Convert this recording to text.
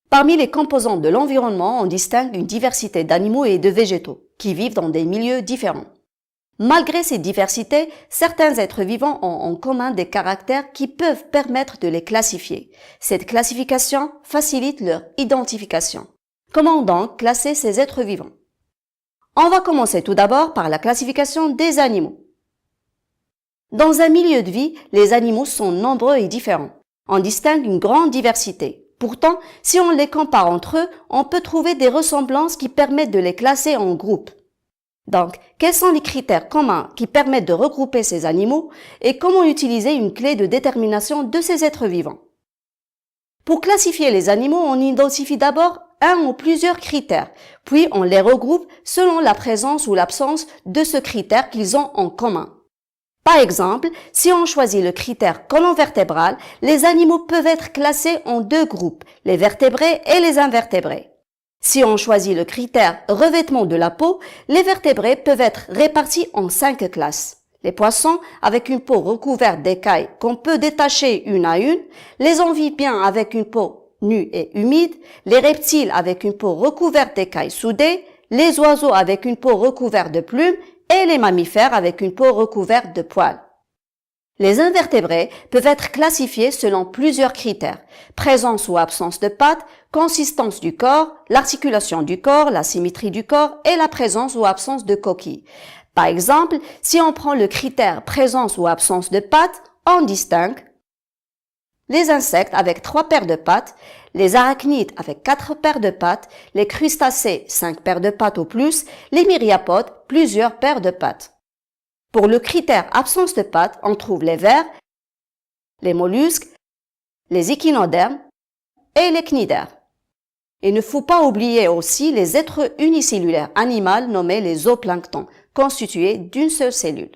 Parmi les composantes de l'environnement, on distingue une diversité d'animaux et de végétaux qui vivent dans des milieux différents. Malgré ces diversités, certains êtres vivants ont en commun des caractères qui peuvent permettre de les classifier. Cette classification facilite leur identification. Comment donc classer ces êtres vivants? On va commencer tout d'abord par la classification des animaux. Dans un milieu de vie, les animaux sont nombreux et différents. On distingue une grande diversité. Pourtant, si on les compare entre eux, on peut trouver des ressemblances qui permettent de les classer en groupes. Donc, quels sont les critères communs qui permettent de regrouper ces animaux et comment utiliser une clé de détermination de ces êtres vivants? Pour classifier les animaux, on identifie d'abord un ou plusieurs critères, puis on les regroupe selon la présence ou l'absence de ce critère qu'ils ont en commun. Par exemple, si on choisit le critère colonne vertébrale, les animaux peuvent être classés en deux groupes, les vertébrés et les invertébrés. Si on choisit le critère revêtement de la peau, les vertébrés peuvent être répartis en 5 classes. Les poissons avec une peau recouverte d'écailles qu'on peut détacher une à une, les amphibiens avec une peau nue et humide, les reptiles avec une peau recouverte d'écailles soudées, les oiseaux avec une peau recouverte de plumes et les mammifères avec une peau recouverte de poils. Les invertébrés peuvent être classifiés selon plusieurs critères: présence ou absence de pattes, consistance du corps, l'articulation du corps, la symétrie du corps et la présence ou absence de coquilles. Par exemple, si on prend le critère présence ou absence de pattes, on distingue les insectes avec 3 paires de pattes, les arachnides avec 4 paires de pattes, les crustacés 5 paires de pattes ou plus, les myriapodes plusieurs paires de pattes. Pour le critère absence de pattes, on trouve les vers, les mollusques, les échinodermes et les cnidaires. Il ne faut pas oublier aussi les êtres unicellulaires animaux nommés les zooplanctons, constitués d'une seule cellule.